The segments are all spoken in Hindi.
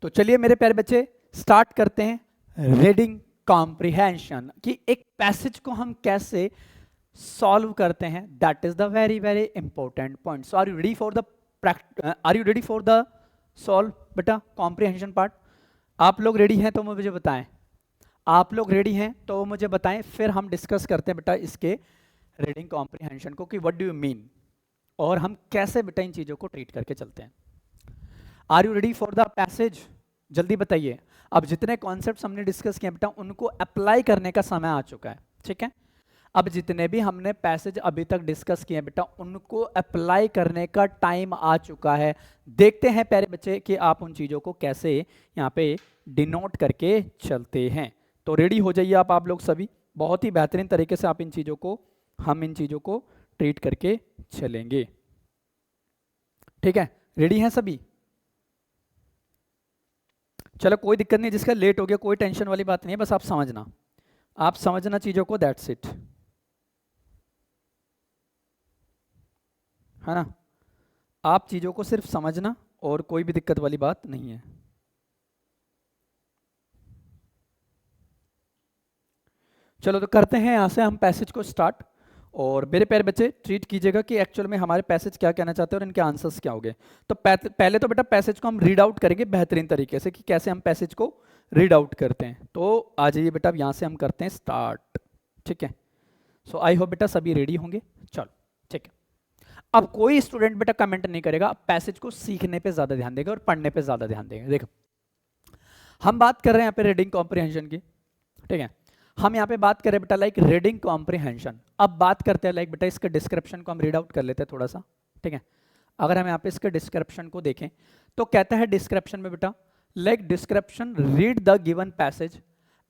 तो चलिए मेरे प्यारे बच्चे स्टार्ट करते हैं रीडिंग कॉम्प्रिहेंशन कि एक पैसेज को हम कैसे सॉल्व करते हैं. That is the very very important point. So are you ready for the solve बेटा कॉम्प्रिहेंशन पार्ट. आप लोग रेडी हैं तो मुझे बताएं. आप लोग रेडी हैं तो मुझे बताएं, फिर हम डिस्कस करते हैं बेटा इसके रीडिंग कॉम्प्रिहेंशन को कि व्हाट डू यू मीन और हम कैसे बेटा इन चीज़ों को ट्रीट करके चलते हैं. Are you ready for the passage? जल्दी बताइए. अब जितने कॉन्सेप्ट्स हमने डिस्कस किए बेटा उनको अप्लाई करने का समय आ चुका है. ठीक है, अब जितने भी हमने पैसेज अभी तक डिस्कस किए बेटा उनको अप्लाई करने का टाइम आ चुका है. देखते हैं प्यारे बच्चे कि आप उन चीज़ों को कैसे यहाँ पे डिनोट करके चलते हैं. तो रेडी हो जाइए आप लोग सभी. बहुत ही बेहतरीन तरीके से आप इन चीज़ों को ट्रीट करके चलेंगे. ठीक है, रेडी हैं सभी? चलो कोई दिक्कत नहीं, जिसका लेट हो गया कोई टेंशन वाली बात नहीं है, बस आप समझना चीज़ों को. दैट्स इट, है ना. आप चीज़ों को सिर्फ समझना और कोई भी दिक्कत वाली बात नहीं है. चलो तो करते हैं यहाँ से हम पैसेज को स्टार्ट. और मेरे प्यारे बच्चे ट्रीट कीजिएगा कि एक्चुअल में हमारे पैसेज क्या कहना चाहते हैं और इनके आंसर्स क्या हो गए. तो पहले तो बेटा पैसेज को हम रीड आउट करेंगे बेहतरीन तरीके से कि कैसे हम पैसेज को रीड आउट करते हैं. तो आ जाइए बेटा, अब यहाँ से हम करते हैं स्टार्ट. ठीक है, सो आई होप बेटा सभी रेडी होंगे. चलो ठीक है. अब कोई स्टूडेंट बेटा कमेंट नहीं करेगा, पैसेज को सीखने पे ज्यादा ध्यान देगा और पढ़ने पे ज्यादा ध्यान देगा. देखो हम बात कर रहे हैं यहाँ पे रीडिंग कॉम्प्रिहेंशन की. ठीक है, हम यहाँ पे बात करें बेटा लाइक रीडिंग कॉम्प्रिहेंशन. अब बात करते हैं लाइक बेटा इसके डिस्क्रिप्शन को हम रीड आउट कर लेते हैं थोड़ा सा. ठीक है, अगर हम यहाँ पे इसके डिस्क्रिप्शन को देखें तो कहता है डिस्क्रिप्शन में बेटा like description read the given passage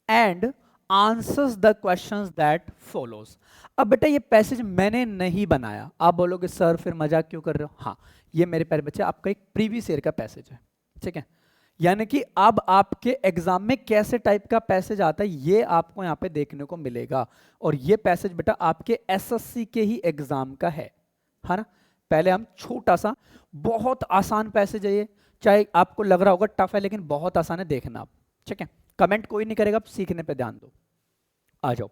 and answers the questions that follows. अब बेटा ये पैसेज मैंने नहीं बनाया. आप बोलोगे सर फिर मजाक क्यों कर रहे हो. हाँ, ये मेरे प्यारे बच्चे आपका एक प्रीवियस ईयर का पैसेज है. ठीक है, यानी कि अब आपके एग्जाम में कैसे टाइप का पैसेज आता है ये आपको यहाँ पे देखने को मिलेगा. और ये पैसेज बेटा आपके एसएससी के ही एग्जाम का है ना. पहले हम छोटा सा, बहुत आसान पैसेज है ये, चाहे आपको लग रहा होगा टफ है लेकिन बहुत आसान है, देखना आप. ठीक है, कमेंट कोई नहीं करेगा, सीखने पे ध्यान दो. आ जाओ.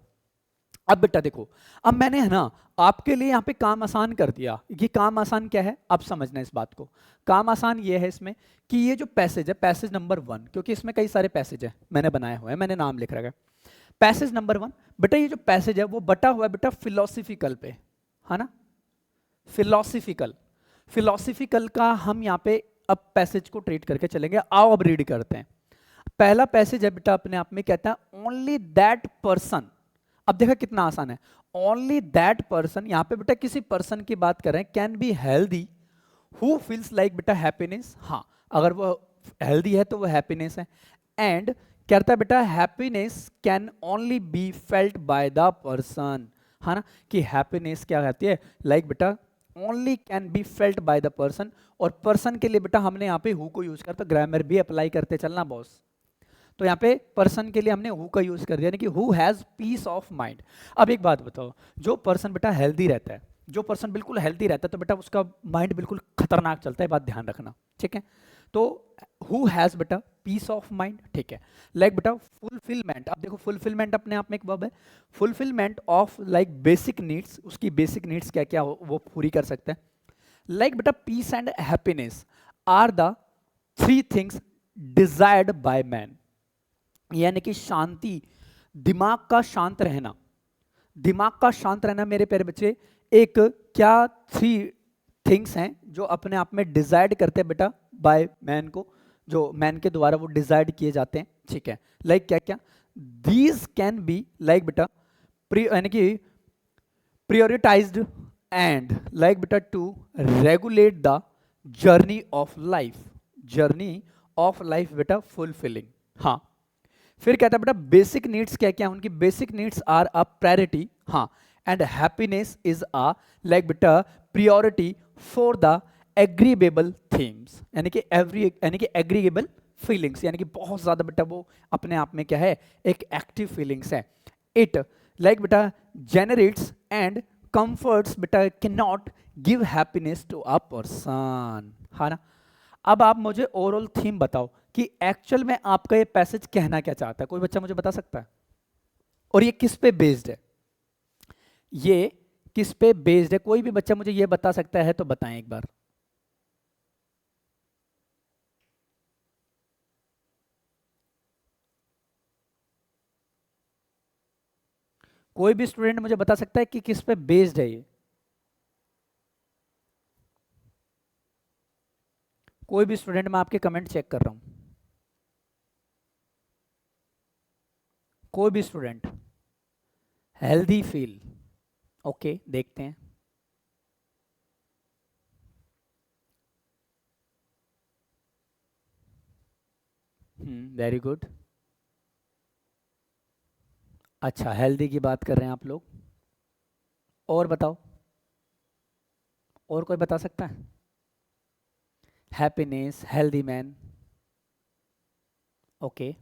अब बेटा देखो, अब मैंने है ना आपके लिए यहाँ पे काम आसान कर दिया. ये काम आसान क्या है आप समझना इस बात को. काम आसान ये है इसमें कि ये जो पैसेज है पैसेज नंबर 1, क्योंकि इसमें कई सारे पैसेज है मैंने बनाए हुए हैं, मैंने नाम लिख रखा है. पैसेज नंबर 1 बेटा ये जो पैसेज है वो बटा हुआ है बेटा फिलोसफिकल पे, है ना. फिलोसफिकल का हम यहाँ पे अब पैसेज को ट्रीट करके चलेंगे. आओ अब रीड करते हैं. पहला पैसेज है बेटा अपने आप में कहता है ओनली दैट पर्सन. अब देखा कितना आसान है. ओनली दैट पर्सन, यहां पे बेटा किसी पर्सन की बात कर रहे हैं, can be healthy who feels like बेटा हैप्पीनेस. हाँ, अगर वो हेल्दी है तो वो हैप्पीनेस है. एंड कहता है बेटा happiness can only be felt by the person, है ना. कि हैप्पीनेस क्या कहती है लाइक बेटा only can be felt by the person. और पर्सन के लिए बेटा हमने यहाँ पे हु को यूज करता, ग्रामर भी अप्लाई करते चलना बॉस. तो यहाँ पे पर्सन के लिए हमने हु का यूज कर दिया, यानी कि who has peace of mind. अब एक बात बताओ, जो पर्सन बेटा हेल्दी रहता है, जो पर्सन बिल्कुल हेल्दी रहता है तो बेटा उसका माइंड बिल्कुल खतरनाक चलता है, बात ध्यान रखना. ठीक है, तो हु हैज बेटा पीस ऑफ माइंड. ठीक है, लाइक बेटा फुलफिलमेंट. अब देखो फुलफिलमेंट अपने आप में एक वर्ब है. Fulfilment of like basic needs, उसकी बेसिक नीड्स क्या क्या हो वो पूरी कर सकते हैं. लाइक बेटा peace and happiness are the 3 things desired by man. यानी कि शांति, दिमाग का शांत रहना. दिमाग का शांत रहना मेरे प्यारे बच्चे एक क्या 3 थिंग्स हैं जो अपने आप में डिजायर्ड करते हैं बेटा बाय मैन को, जो मैन के द्वारा वो डिजायर्ड किए जाते हैं. ठीक है, लाइक क्या क्या दीज कैन बी लाइक बेटा यानी कि प्रियोरिटाइज्ड एंड लाइक बेटा to regulate the journey of life बेटा फुलफिलिंग. हाँ, फिर कहता है बेटा बेसिक नीड्स क्या क्या, उनकी basic needs are a priority. हाँ, and happiness is a like बेटा priority for the agreeable things. यानी कि एग्रीगेबल फीलिंग्स, यानी कि बहुत ज्यादा बेटा वो अपने आप में क्या है एक एक्टिव फीलिंग्स है. इट लाइक बेटा जेनरेट्स एंड कंफर्ट्स बेटा can not give happiness to a person, है ना. अब आप मुझे ओवरऑल थीम बताओ कि एक्चुअल में आपका ये पैसेज कहना क्या चाहता है? कोई बच्चा मुझे बता सकता है? और ये किस पे बेस्ड है? ये किस पे बेस्ड है? कोई भी बच्चा मुझे ये बता सकता है तो बताएं एक बार। कोई भी स्टूडेंट मुझे बता सकता है कि किस पे बेस्ड है ये? कोई भी स्टूडेंट, मैं आपके कमेंट चेक कर रहा हूं। कोई भी स्टूडेंट, हेल्दी फील, ओके देखते हैं। Very good. अच्छा, हेल्दी की बात कर रहे हैं आप लोग। और बताओ, और कोई बता सकता है? Happiness, healthy man, okay.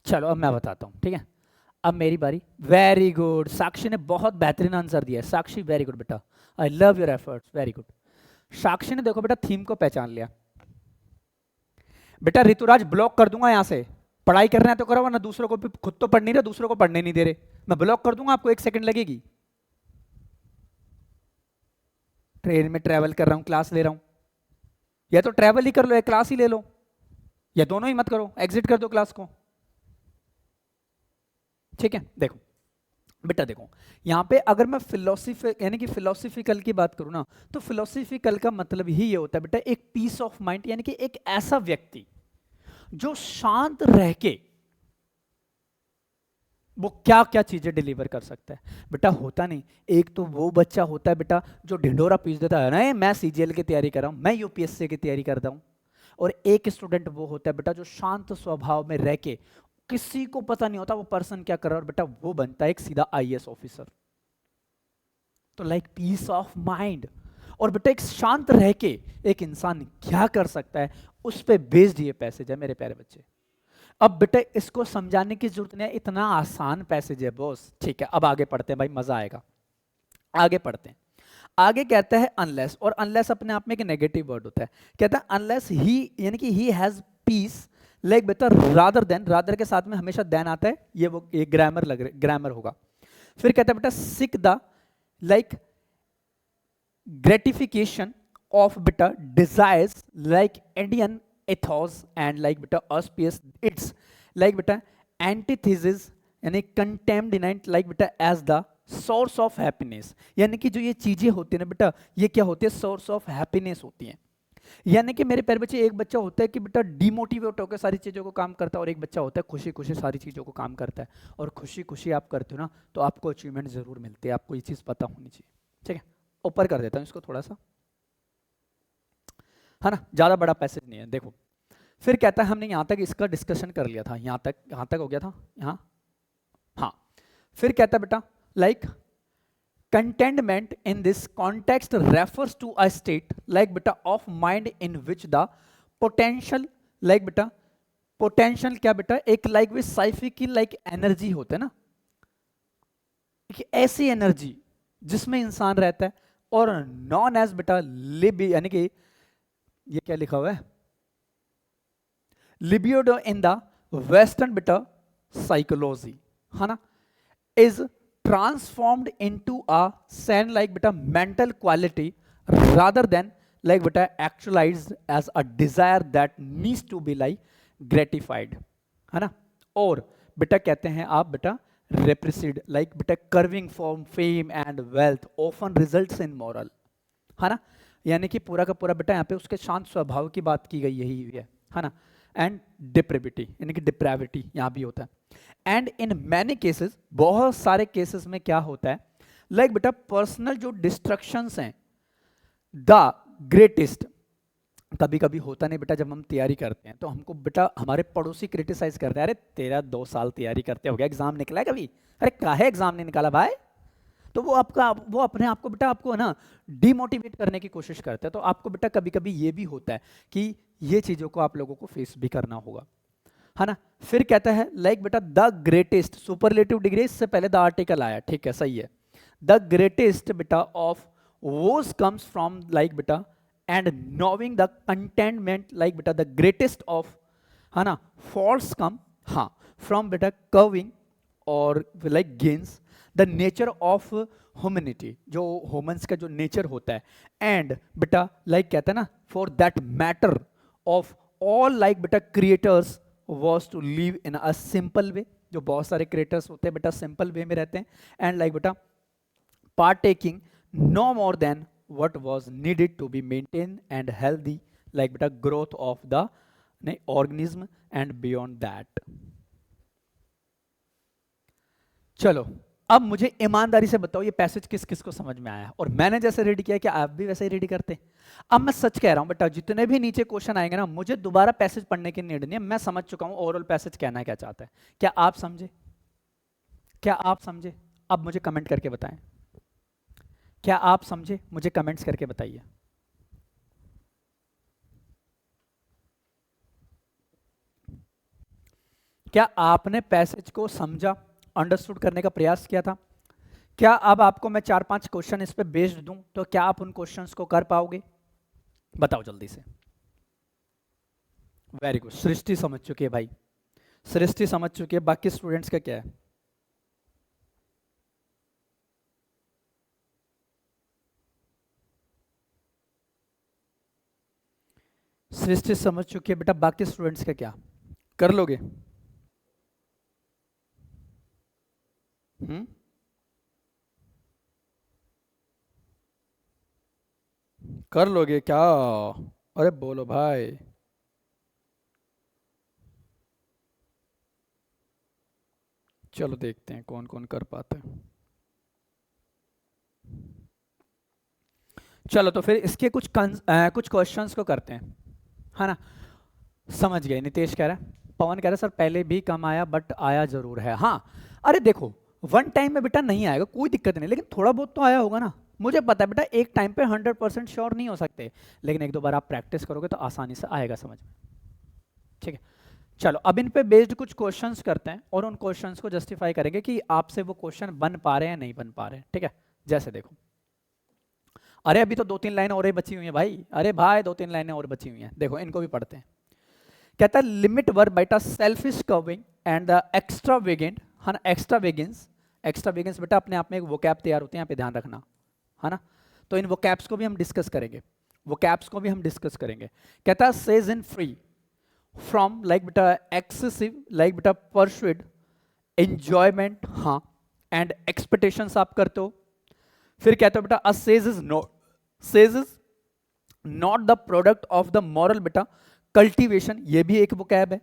चलो अब मैं बताता हूँ, ठीक है। अब मेरी बारी। वेरी गुड, साक्षी ने बहुत बेहतरीन आंसर दिया है। साक्षी वेरी गुड बेटा, I love your efforts, very good. Sakshi ने देखो बेटा थीम को पहचान लिया। बेटा ऋतुराज ब्लॉक कर दूंगा यहाँ से, पढ़ाई करना है तो करो, वरना दूसरों को भी, खुद तो पढ़ नहीं रहे दूसरों को पढ़ने नहीं दे रहे। मैं ब्लॉक कर दूंगा, आपको 1 सेकंड लगेगी। ट्रेन में ट्रेवल कर रहा हूँ, क्लास ले रहा हूँ, या तो ट्रेवल ही कर लो या क्लास ही ले लो, या दोनों ही मत करो, एग्जिट कर दो क्लास को। ठीक है, देखो बेटा, देखो यहाँ पे अगर मैं फिलोसफी यानी कि फिलोसफिकल की बात करूँ ना, तो फिलोसफिकल का मतलब ही ये होता है बेटा एक पीस ऑफ माइंड, यानी कि एक ऐसा व्यक्ति जो शांत रह के वो क्या क्या चीजें डिलीवर कर सकता है। बेटा होता नहीं, एक तो वो बच्चा होता है बेटा जो ढिंडोरा पीस देता है ना, मैं सीजीएल की तैयारी कर रहा हूं, मैं यूपीएससी की तैयारी करता हूं। और एक स्टूडेंट वो होता है बेटा जो शांत स्वभाव में रह के, किसी को पता नहीं होता वो पर्सन क्या कर रहा है, और बेटा वो बनता है एक सीधा आईएएस ऑफिसर। तो लाइक पीस ऑफ माइंड। और बेटा एक शांत रह के एक इंसान क्या कर सकता है, उस पर बेस्ड ये पैसेज है मेरे प्यारे बच्चे। अब बेटा इसको समझाने की जरूरत नहीं है, इतना आसान पैसेज है बॉस। ठीक है, अब आगे पढ़ते हैं भाई, मजा आएगा। आगे पढ़ते हैं। आगे कहता है अनलेस, और अनलेस अपने आप में एक नेगेटिव वर्ड होता है। कहता है अनलेस ही, यानी कि ही हैज पीस, लाइक बेटा रादर देन, रादर के साथ में हमेशा देन आता है, ये वो एक ग्रामर लग रहा है, ग्रामर होगा। फिर कहता है बेटा सिक द, लाइक ग्रेटिफिकेशन ऑफ बेटा desires, like Indian ethos and like beta auspious, it's like beta antithesis यानी contaminant like beta as the source of happiness, यानी कि जो ये चीजें होती है ना बेटा, ये क्या होती है, सोर्स ऑफ हैप्पीनेस होती हैं। यानी कि मेरे प्यारे बच्चे एक बच्चा होता है कि बेटा डिमोटिवेट होकर सारी चीजों को काम करता है, और एक बच्चा होता है खुशी खुशी सारी चीजों को काम करता है। और खुशी खुशी आप करते हो ना तो आपको अचीवमेंट जरूर मिलती है, आपको ये चीज पता होनी चाहिए। ठीक है, ऊपर कर देता हूँ इसको थोड़ा सा, है ना, ज्यादा बड़ा पैसेज नहीं है। देखो फिर कहता है, हमने यहां तक इसका डिस्कशन कर लिया था, यहां तक हो गया था यहां, हाँ। फिर कहता है बेटा like contentment in this context refers to a state like beta of mind in which the potential, like beta potential क्या बेटा, एक like with साइफी की like एनर्जी होता है ना, एक ऐसी एनर्जी जिसमें इंसान रहता है, और नॉन एज बेटा लिब, यानी कि ये क्या लिखा हुआ है, लिबिडो इन द वेस्टर्न बेटा साइकोलॉजी, है ना, is transformed into a sand like beta mental quality rather than like beta actualized as a desire that needs to be like gratified, है ना। और बेटा कहते हैं आप बेटा repressed like बेटा curving from fame and wealth often results in moral, है ना, यानी कि पूरा का पूरा बेटा यहाँ पे उसके शांत स्वभाव की बात की गई यही है ना। एंड डिप्रेविटी यानी कि डिप्रेविटी यहाँ भी होता है। एंड इन मैनी केसेस, बहुत सारे केसेस में क्या होता है, लाइक बेटा पर्सनल जो डिस्ट्रक्शंस हैं, द ग्रेटेस्ट, कभी कभी होता नहीं बेटा जब हम तैयारी करते हैं तो हमको बेटा हमारे पड़ोसी क्रिटिसाइज करते हैं, अरे तेरा 2 साल तैयारी करते हो गया, एग्जाम निकला है कभी, अरे काहे एग्जाम नहीं निकाला भाई, तो वो अपने आप को बेटा आपको ना डिमोटिवेट करने की कोशिश करते हैं। तो आपको बेटा कभी कभी ये भी होता है कि ये चीजों को आप लोगों को फेस भी करना होगा, है ना। फिर कहता है लाइक बेटा द ग्रेटेस्ट, सुपरलेटिव डिग्री, इससे पहले द आर्टिकल आया, ठीक है सही है, द ग्रेटेस्ट बेटा of woes comes from like बेटा and knowing the containment like बेटा द ग्रेटेस्ट ऑफ, है ना, फॉल्स कम, हाँ, फ्रॉम बेटा कर्विंग और like gains the nature of humanity, जो ह्यूमंस का जो नेचर होता है, एंड बेटा लाइक कहता है ना, for that matter of all like बेटा creators was to live in a simple way, जो बहुत सारे क्रिएटर्स होते हैं बेटा सिंपल वे में रहते हैं, एंड लाइक बेटा partaking no more than what was needed to be maintained and healthy like beta growth of the organism and beyond that. चलो अब मुझे ईमानदारी से बताओ ये पैसेज किस किस को समझ में आया, और मैंने जैसे रेडी किया कि आप भी वैसे ही रेडी करते हैं। अब मैं सच कह रहा हूं बेटा, जितने भी नीचे क्वेश्चन आएंगे ना, मुझे दोबारा पैसेज पढ़ने की नीड नहीं है, मैं समझ चुका हूं ओवरऑल पैसेज कहना क्या चाहता है। क्या आप समझे? क्या आप समझे? अब मुझे कमेंट करके बताएं, क्या आप समझे? मुझे कमेंट्स करके बताइए। क्या आपने पैसेज को समझा, अंडरस्टूड करने का प्रयास किया था? क्या अब आपको मैं 4-5 क्वेश्चन इस पे बेस्ड दूं तो क्या आप उन क्वेश्चंस को कर पाओगे? बताओ जल्दी से। वेरी गुड, सृष्टि समझ चुकी है भाई, सृष्टि समझ चुकी है। बाकी स्टूडेंट्स का क्या है? सृष्टि समझ चुकी है बेटा, बाकी स्टूडेंट्स का क्या? कर लोगे? कर लोगे क्या? अरे बोलो भाई। चलो देखते हैं कौन कौन कर पाते हैं। चलो तो फिर इसके कुछ क्वेश्चंस को करते हैं, है ना। समझ गए? नितेश कह रहा है, पवन कह रहा है सर पहले भी कम आया बट आया जरूर है। हाँ, अरे देखो वन टाइम में बेटा नहीं आएगा, कोई दिक्कत नहीं, लेकिन थोड़ा बहुत तो आया होगा ना। मुझे पता है बेटा एक टाइम पे 100% श्योर नहीं हो सकते, लेकिन एक दो बार आप प्रैक्टिस करोगे तो आसानी से आएगा समझ में। ठीक है, चलो अब इन पे बेस्ड कुछ क्वेश्चंस करते हैं और उन क्वेश्चंस को जस्टिफाई करेंगे कि आपसे वो क्वेश्चन बन पा रहे हैं नहीं बन पा रहे हैं। ठीक है, जैसे देखो, अरे अभी तो 2-3 लाइनें और ही बची हुई हैं भाई, अरे भाई 2-3 लाइनें और बची हुई हैं, देखो इनको भी पढ़ते हैं। कहता है लिमिट वर्ब बेटा selfish craving and the extravagant, है ना, एक्स्ट्रा वेगेंस। एक्स्ट्रा वेगेंस बेटा अपने आप में एक वोकैब तैयार होते हैं, यहाँ पे ध्यान रखना, है ना। तो इन वोकैब्स को भी हम डिस्कस करेंगे, वोकैब्स को भी हम डिस्कस करेंगे। कहता है sage in free from like बेटा एक्सेसिव लाइक बेटा परसुएड एंजॉयमेंट, हाँ, एंड एक्सपेक्टेशंस आप करते हो। फिर कहते हो बेटा a sage is not, sage is not the product of the moral बेटा कल्टीवेशन, ये भी एक वोकैब है।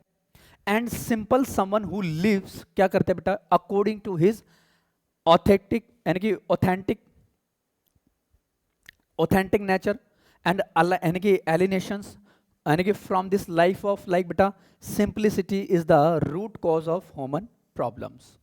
And simple someone who lives, क्या करते हैं बेटा, अकॉर्डिंग टू हिज ऑथेंटिक, यानी कि ऑथेंटिक नेचर, एंड यानी कि एलिनेशंस, यानी कि from this life of like बेटा simplicity is the root cause of human problems.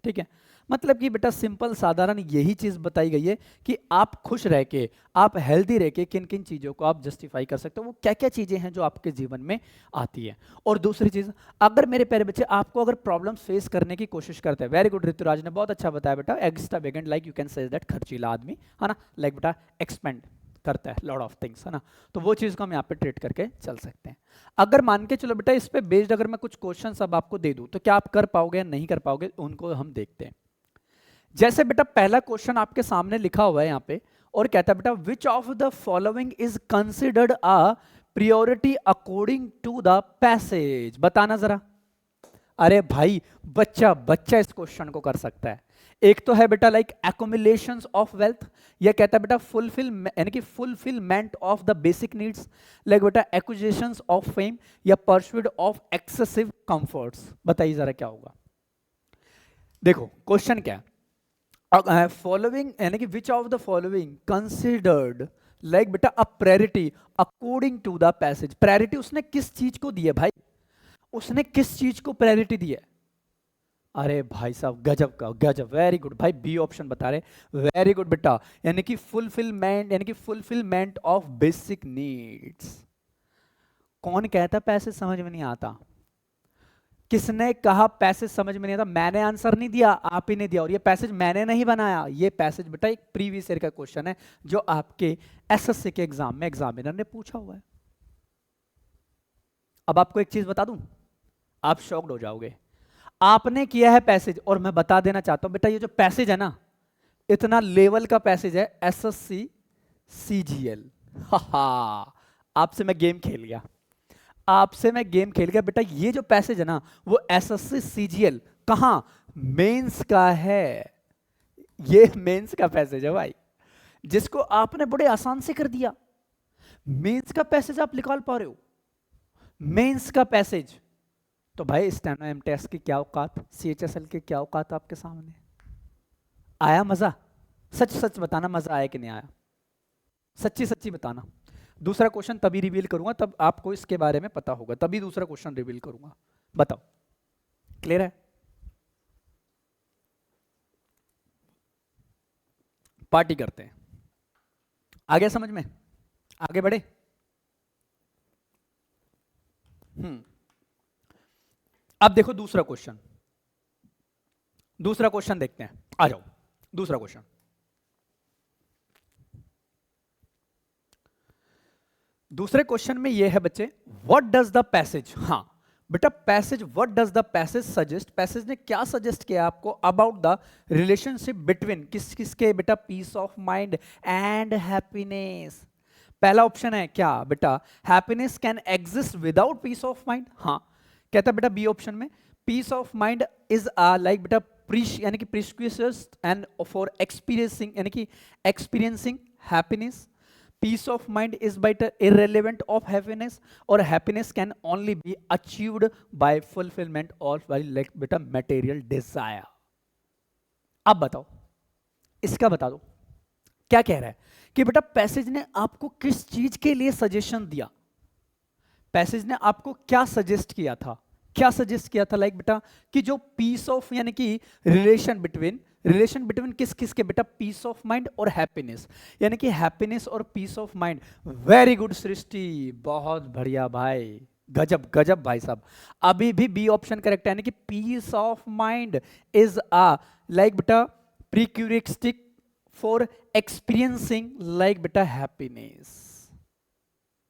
ठीक है, मतलब कि बेटा सिंपल साधारण यही चीज बताई गई है कि आप खुश रह के, आप हेल्दी रह के किन किन चीजों को आप जस्टिफाई कर सकते हो, वो क्या क्या चीजें हैं जो आपके जीवन में आती है। और दूसरी चीज, अगर मेरे प्यारे बच्चे आपको अगर प्रॉब्लम फेस करने की कोशिश करते हैं, वेरी गुड ऋतुराज ने बहुत अच्छा बताया बेटा, extravagant like you can say that खर्चीला आदमी, है ना, लाइक बेटा एक्सपेंड करता है लॉट ऑफ थिंग्स, है ना, तो वो चीज को हम यहाँ पे ट्रीट करके चल सकते हैं। अगर मान के चलो बेटा इस पे बेस्ड अगर मैं कुछ क्वेश्चन अब आपको दे दूं तो क्या आप कर पाओगे या नहीं कर पाओगे, उनको हम देखते हैं। जैसे बेटा पहला क्वेश्चन आपके सामने लिखा हुआ है यहाँ पे, और कहता है बेटा which of the following is considered a priority according to the passage, बताना जरा। अरे भाई बच्चा बच्चा इस क्वेश्चन को कर सकता है। एक तो है बेटा लाइक एक्युमुलेशंस ऑफ वेल्थ, यह कहता है बेटा फुलफिल यानी कि fulfilment of the basic needs, like बेटा एक्विजिशंस ऑफ फेम या परस्यूट ऑफ एक्सेसिव कंफर्ट्स। बताइए जरा क्या होगा। देखो क्वेश्चन क्या है, फॉलोइंग यानी कि which of the following considered like बेटा a priority according to the passage. Priority उसने किस चीज को दी है भाई, उसने किस चीज को प्रायोरिटी दी है? अरे भाई साहब गजब का गजब, वेरी गुड भाई, बी ऑप्शन बता रहे, वेरी गुड बेटा, यानी कि फुलफिलमेंट, यानी कि फुलफिलमेंट ऑफ बेसिक नीड्स। कौन कहता पैसे समझ में नहीं आता? किसने कहा पैसेज समझ में नहीं आता? मैंने आंसर नहीं दिया, आप ही ने दिया, और ये पैसेज मैंने नहीं बनाया, ये पैसेज बेटा एक प्रीवियस ईयर का क्वेश्चन है जो आपके एसएससी के एग्जाम में एग्जामिनर ने पूछा हुआ है। अब आपको एक चीज बता दूं, आप शॉक्ड हो जाओगे। आपने किया है पैसेज, और मैं बता देना चाहता हूं बेटा, ये जो पैसेज है ना, इतना लेवल का पैसेज है, एसएससी सीजीएल। आपसे मैं गेम खेल गया, आपसे मैं गेम खेल गया बेटा। ये जो पैसेज है ना, वो एसएससी सीजीएल कहां, मेंस का है। ये मेंस का पैसेज है भाई, जिसको आपने बड़े आसान से कर दिया। मेंस का पैसेज आप निकाल पा रहे हो, मेंस का पैसेज। तो भाई स्टेनो एमटीएस की क्या औकात, सीएचएसएल की क्या औकात आपके सामने। आया मजा? सच सच बताना, मजा आया कि नहीं आया? सच्ची सच्ची बताना। दूसरा क्वेश्चन तभी रिवील करूंगा, तब आपको इसके बारे में पता होगा, तभी दूसरा क्वेश्चन रिवील करूंगा। बताओ, क्लियर है? पार्टी करते हैं, आगे समझ में, आगे बढ़े। अब देखो दूसरा क्वेश्चन, दूसरा क्वेश्चन देखते हैं, आ जाओ दूसरा क्वेश्चन। दूसरे क्वेश्चन में ये है बच्चे, व्हाट डज द पैसेज, हाँ बेटा passage, what does the passage suggest, passage ने क्या सजेस्ट किया आपको अबाउट द रिलेशनशिप बिटवीन किस किसके बेटा, peace of mind and happiness. पहला ऑप्शन है क्या बेटा, happiness can exist without peace of mind. हाँ, कहता बेटा बी ऑप्शन में, peace of mind is like बेटा यानी कि प्रिस्क्रियस एंड फॉर एक्सपीरियंसिंग, यानी कि experiencing happiness. Peace of mind is bite irrelevant of happiness, और happiness can only be achieved by fulfillment of like बेटा material desire। अब बताओ, इसका बता दो क्या कह रहा है कि बेटा पैसेज ने आपको किस चीज के लिए सजेशन दिया, पैसेज ने आपको क्या सजेस्ट किया था, क्या सजेस्ट किया था, लाइक बेटा कि जो पीस ऑफ यानी कि रिलेशन बिटवीन किस किस के बेटा, पीस ऑफ माइंड और हैप्पीनेस, यानी कि हैप्पीनेस और peace of mind. Very good Srishti, बहुत बढ़िया भाई, गजब गजब भाई साहब। अभी भी बी ऑप्शन करेक्ट है, यानी कि peace of mind is a like बेटा प्रीक्यूरिस्टिक फॉर एक्सपीरियंसिंग लाइक बेटा हैप्पीनेस।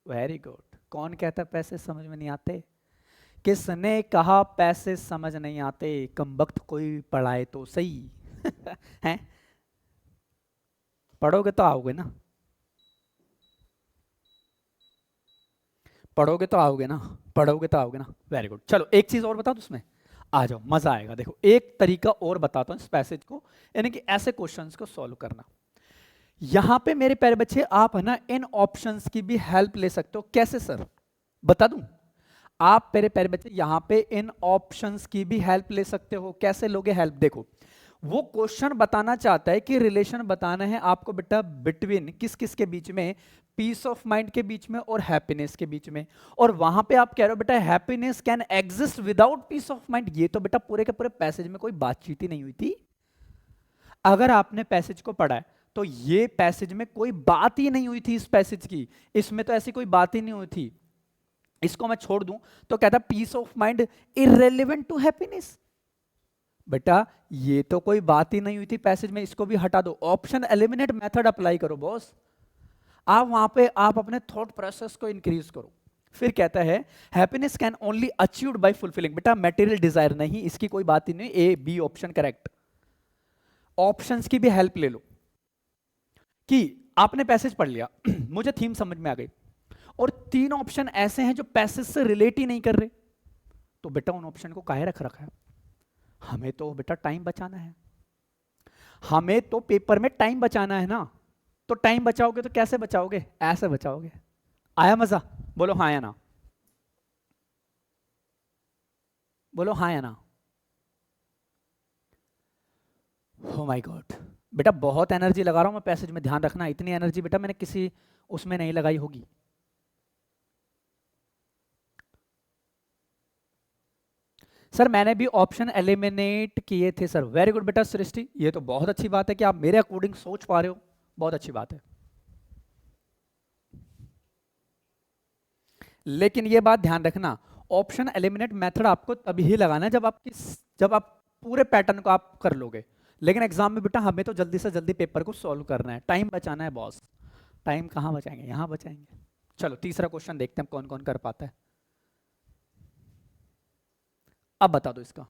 Very good. कौन कहता पैसे समझ में नहीं आते? किसने कहा पैसे समझ नहीं आते? कमबख्त कोई पढ़ाए तो सही। हैं? पढ़ोगे तो आओगे ना, पढ़ोगे तो आओगे ना, पढ़ोगे तो आओगे ना। Very good. चलो एक चीज और बता दो उसमें, आ जाओ मजा आएगा। देखो एक तरीका और बताता हूं इस पैसेज को, यानी कि ऐसे क्वेश्चंस को सॉल्व करना। यहां पे मेरे प्यारे बच्चे आप है ना इन ऑप्शंस की भी हेल्प ले सकते हो। कैसे सर, बता दूं? आप मेरे प्यारे बच्चे यहां पे इन ऑप्शंस की भी हेल्प ले सकते हो। कैसे लोगे हेल्प? देखो वो क्वेश्चन बताना चाहता है कि रिलेशन बताना है आपको बेटा बिटवीन किस किस के बीच में, पीस ऑफ माइंड के बीच में और हैप्पीनेस के बीच में। और वहां पे आप कह रहे हो बेटा happiness can exist without peace of mind. ये तो बेटा पूरे के पूरे पैसेज में कोई बातचीत ही नहीं हुई थी। अगर आपने पैसेज को पढ़ा है तो ये पैसेज में कोई बात ही नहीं हुई थी इस पैसेज की, इसमें तो ऐसी कोई बात ही नहीं हुई थी। इसको मैं छोड़ दूं तो कहता peace of mind irrelevant to happiness. बेटा ये तो कोई बात ही नहीं हुई थी पैसेज में, इसको भी हटा दो। ऑप्शन एलिमिनेट मेथड अप्लाई करो बॉस। आप वहां पे आप अपने थॉट प्रोसेस को इंक्रीज करो। फिर कहता है happiness can only achieved by fulfilling. बेटा मटेरियल डिजायर नहीं, इसकी कोई बात ही नहीं। A B option correct. Options की भी हेल्प ले लो कि आपने पैसेज पढ़ लिया, मुझे थीम समझ में आ गई, और तीन ऑप्शन ऐसे हैं जो पैसेज से रिलेट ही नहीं कर रहे, तो बेटा उन ऑप्शन को काहे रख रखा है? हमें तो बेटा टाइम बचाना है, हमें तो पेपर में टाइम बचाना है ना। तो टाइम बचाओगे तो कैसे बचाओगे? ऐसे बचाओगे। आया मजा? बोलो हाँ या ना, बोलो हाँ या ना। ओ माय गॉड, बेटा बहुत एनर्जी लगा रहा हूं मैं पैसेज में, ध्यान रखना। इतनी एनर्जी बेटा मैंने किसी उसमें नहीं लगाई होगी। सर मैंने भी ऑप्शन एलिमिनेट किए थे सर। वेरी गुड बेटा सृष्टि, ये तो बहुत अच्छी बात है कि आप मेरे अकॉर्डिंग सोच पा रहे हो, बहुत अच्छी बात है। लेकिन ये बात ध्यान रखना, ऑप्शन एलिमिनेट मेथड आपको तभी ही लगाना है जब आप पूरे पैटर्न को आप कर लोगे। लेकिन एग्जाम में बेटा हमें तो जल्दी से जल्दी पेपर को सॉल्व करना है, टाइम बचाना है बॉस। टाइम कहाँ बचाएंगे, यहाँ बचाएंगे। चलो तीसरा क्वेश्चन देखते हैं कौन कौन कर पाता है। अब बता दो इसका।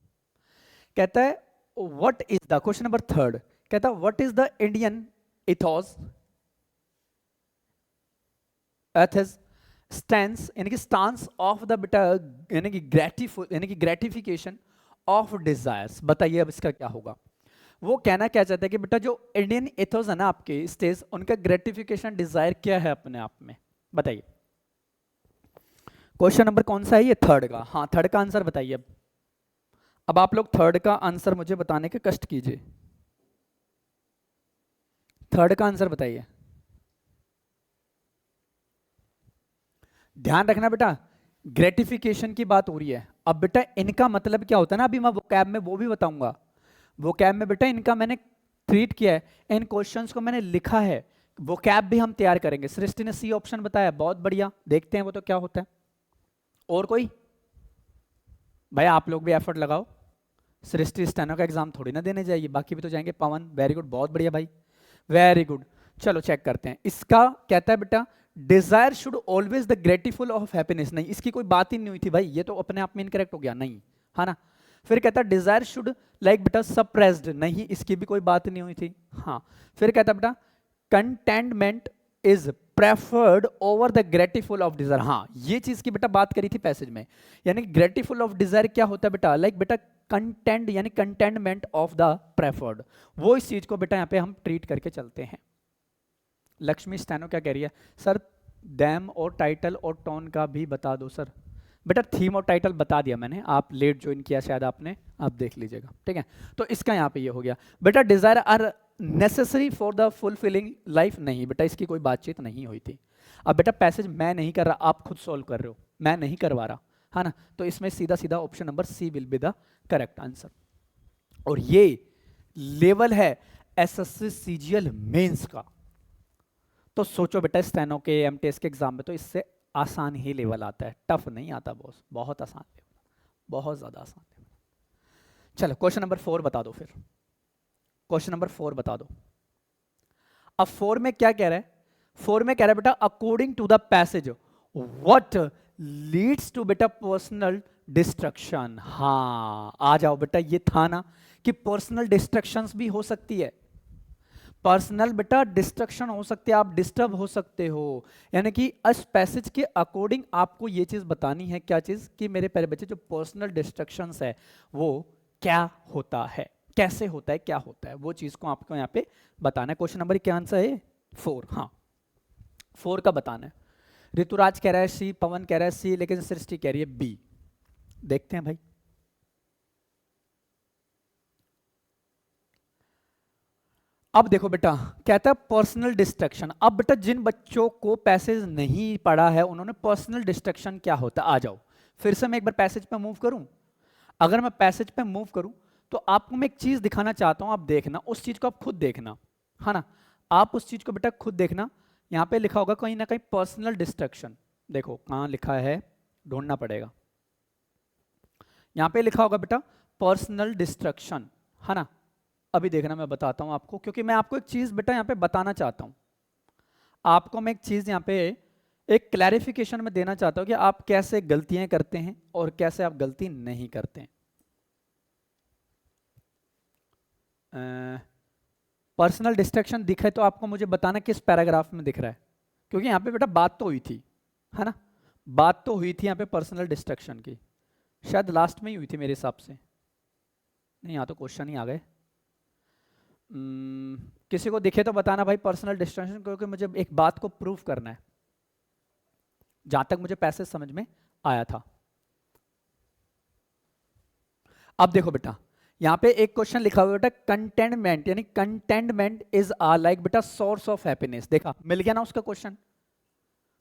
कहता है what is the, question number 3 कहता है what is the Indian ethos ethos stance, यानी कि स्टांस ऑफ द बेटा, यानी कि ग्रेटिफिकेशन ऑफ डिजायर्स। बताइए अब इसका क्या होगा। वो कहना क्या चाहता है कि बेटा जो इंडियन एथोस है ना आपके स्टेज, उनका ग्रेटिफिकेशन डिजायर क्या है अपने आप में, बताइए। क्वेश्चन नंबर कौन सा है ये, 3 का। हाँ 3 का आंसर बताइए। अब आप लोग 3 का आंसर मुझे बताने के कष्ट कीजिए। 3 का आंसर बताइए। ध्यान रखना बेटा, ग्रेटिफिकेशन की बात हो रही है। अब बेटा इनका मतलब क्या होता है ना, अभी मैं वोकैब में वो भी बताऊंगा। वोकैब में बेटा इनका मैंने ट्रीट किया है, इन क्वेश्चंस को मैंने लिखा है, वोकैब भी हम तैयार करेंगे। सृष्टि ने सी ऑप्शन बताया, बहुत बढ़िया, देखते हैं वो तो क्या होता है। और कोई भाई, आप लोग भी एफर्ट लगाओ। सृष्टि स्टेनो का एग्जाम थोड़ी ना देने जाएगी, बाकी भी तो जाएंगे। पवन वेरी गुड, बहुत बढ़िया भाई, वेरी गुड। चलो चेक करते हैं। इसका कहता है बेटा desire should always the grateful of happiness. नहीं, इसकी कोई बात ही नहीं हुई थी भाई, ये तो अपने आप में इनकरेक्ट हो गया, नहीं है ना। फिर कहता है डिजायर शुड लाइक बेटा सप्रेस्ड, नहीं इसकी भी कोई बात नहीं हुई थी। हाँ फिर कहता है बेटा contentment is preferred over the grateful of desire. हाँ ये चीज की बेटा बात करी थी पैसेज में, यानी ग्रेटिफुल ऑफ डिजायर क्या होता है बेटा, लाइक बेटा कंटेंट यानी कंटेंटमेंट ऑफ द प्रेफर्ड। वो इस चीज को बेटा यहाँ पे हम ट्रीट करके चलते हैं। लक्ष्मी स्टैनो क्या कह रही है, सर दैम और टाइटल और टोन का भी बता दो सर। बेटा थीम और टाइटल बता दिया मैंने, आप लेट ज्वाइन किया शायद आपने, आप देख लीजिएगा, ठीक है। तो इसका यहाँ पे ये हो गया। बेटा desire are necessary for the fulfilling life, नहीं बेटा इसकी कोई बातचीत नहीं हुई थी। अब बेटा पैसेज मैं नहीं कर रहा, आप खुद सॉल्व कर रहे हो, मैं नहीं करवा रहा, है ना। तो इसमें सीधा सीधा option number C will be the correct answer. और ये लेवल है एसएससी सीजीएल मेंस का। तो सोचो बेटा स्टेनो के एमटीएस के एग्जाम में तो इससे आसान ही लेवल आता है, टफ नहीं आता बॉस, बहुत आसान लेवल, बहुत ज्यादा आसान लेवल। चलो क्वेश्चन नंबर 4 बता दो फिर, क्वेश्चन नंबर 4 बता दो। अब 4 में क्या कह रहा है, 4 में कह रहा है बेटा according to the passage what leads to बेटा पर्सनल डिस्ट्रक्शन। हाँ आ जाओ बेटा, ये था ना कि पर्सनल डिस्ट्रक्शंस भी हो सकती है, पर्सनल बेटा डिस्ट्रक्शन हो सकती है, आप डिस्टर्ब हो सकते हो। यानी कि इस पैसेज के अकॉर्डिंग आपको ये चीज बतानी है, क्या चीज, कि मेरे प्यारे बच्चे जो पर्सनल डिस्ट्रक्शंस है वो क्या होता है, कैसे होता है, क्या होता है, वो चीज को आपको यहाँ पे बताना है। क्वेश्चन नंबर क्या आंसर है, 4। हाँ 4 का बताना है। ऋतुराज कह रहा है सी, पवन कह रहा है सी, लेकिन सृष्टि कह रही है बी। देखते हैं भाई। अब देखो बेटा कहता है पर्सनल डिस्ट्रक्शन। अब बेटा जिन बच्चों को पैसेज नहीं पढ़ा है उन्होंने पर्सनल डिस्ट्रक्शन क्या होता है, आ जाओ फिर से मैं एक बार पैसेज पे मूव करूं। अगर मैं पैसेज पे मूव करूं तो आपको मैं एक चीज दिखाना चाहता हूं, आप देखना उस चीज को, आप खुद देखना, है ना। आप उस चीज को बेटा खुद देखना। यहां पे लिखा होगा कहीं ना कहीं पर्सनल डिस्ट्रक्शन, देखो कहां लिखा है, ढूंढना पड़ेगा। यहां पे लिखा होगा बेटा पर्सनल डिस्ट्रक्शन, है ना। अभी देखना मैं बताता हूं आपको, क्योंकि मैं आपको एक चीज बेटा यहां पे बताना चाहता हूं। आपको मैं एक चीज यहां पे एक क्लैरिफिकेशन में देना चाहता हूं कि आप कैसे गलतियां करते हैं और कैसे आप गलती नहीं करते हैं। पर्सनल डिस्ट्रक्शन दिखे तो आपको मुझे बताना किस पैराग्राफ में दिख रहा है, क्योंकि यहां पे बेटा बात तो हुई थी, है ना, बात तो हुई थी यहां पे पर्सनल डिस्ट्रक्शन की, शायद लास्ट में ही हुई थी मेरे हिसाब से। नहीं यहाँ तो क्वेश्चन ही आ गए। किसी को दिखे तो बताना भाई पर्सनल डिस्ट्रक्शन, क्योंकि मुझे एक बात को प्रूफ करना है जहां तक मुझे पैसेज समझ में आया था। अब देखो बेटा यहां पे एक क्वेश्चन लिखा हुआ है बेटा कंटेनमेंट, यानी कंटेनमेंट इज आ लाइक बेटा सोर्स ऑफ हैप्पीनेस। देखा मिल गया ना उसका क्वेश्चन,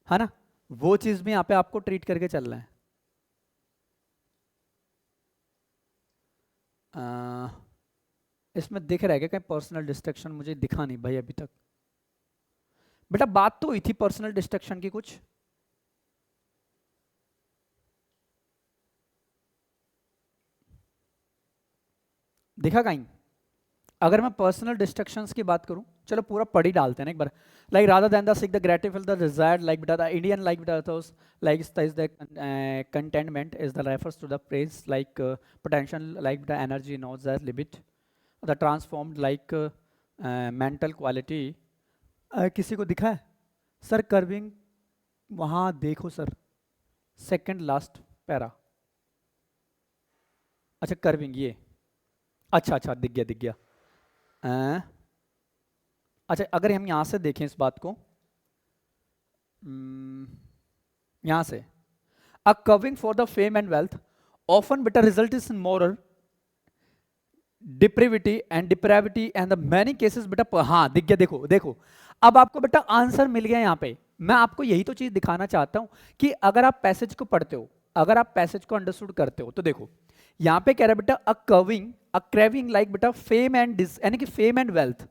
है ना। वो चीज भी यहां पे आपको ट्रीट करके चलना है। इसमें दिख रहा है क्या कहीं पर्सनल डिस्ट्रक्शन, मुझे दिखा नहीं भाई अभी तक। बेटा बात तो हुई थी पर्सनल डिस्ट्रक्शन की कुछ, दिखा कहीं? अगर मैं पर्सनल डिस्ट्रक्शंस की बात करूं, चलो पूरा पढ़ ही डालते हैं ना एक बार। Like rather than the seek the grateful the desired, like बेटा द इंडियन लाइक बेटा those like is the containment is the refers to the praise like potential like बेटा energy knows that limit the transformed like mental quality. किसी को दिखा है सर कर्विंग? वहाँ देखो सर, सेकंड लास्ट पैरा। अच्छा कर्विंग ये, अच्छा अच्छा दिख गया दिख गया। अच्छा अगर हम यहाँ से देखें इस बात को, यहाँ से a craving for the fame and wealth often बेटा result is in moral depravity and depravity and the many cases बेटा। हाँ दिख गया, देखो देखो अब आपको बेटा आंसर मिल गया यहाँ पे। मैं आपको यही तो चीज दिखाना चाहता हूँ कि अगर आप पैसेज को पढ़ते हो, अगर आप पैसेज को अंडरस्टूड करते हो, तो देखो यहाँ पे कह रहा है बेटा अ क्रेविंग लाइक बेटा फेम एंड यानी कि फेम एंड वेल्थ।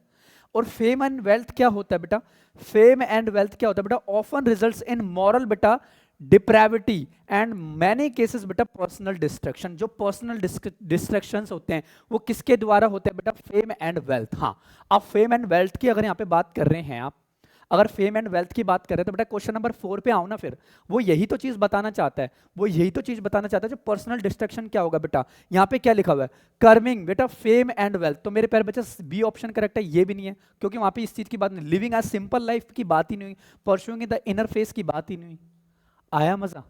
और फेम एंड वेल्थ क्या होता है बेटा? फेम एंड वेल्थ क्या होता है बेटा? ऑफन रिजल्ट्स इन मॉरल बेटा डिप्रेविटी एंड मैनी केसेस बेटा पर्सनल डिस्ट्रक्शन। जो पर्सनल डिस्ट्रक्शंस होते हैं वो किसके द्वारा होते हैं बेटा? Fame and wealth. हाँ अब फेम एंड वेल्थ की अगर यहाँ पे बात कर रहे हैं आप, अगर फेम एंड वेल्थ की बात करें तो बेटा क्वेश्चन नंबर 4 पे आओ ना। फिर वो यही तो चीज बताना चाहता है, वो यही तो चीज बताना चाहता है। जो पर्सनल डिस्ट्रक्शन क्या होगा बेटा? यहाँ पे क्या लिखा हुआ है? कर्मिंग बेटा फेम एंड वेल्थ। तो मेरे प्यारे बच्चे बी ऑप्शन करेक्ट है, ये भी नहीं है क्योंकि वहां पे इस चीज की बात नहीं, लिविंग अ सिंपल लाइफ की बात ही नहीं हुई, परस्यूइंग द इनर फेस की बात ही नहीं हुई। आया मजा?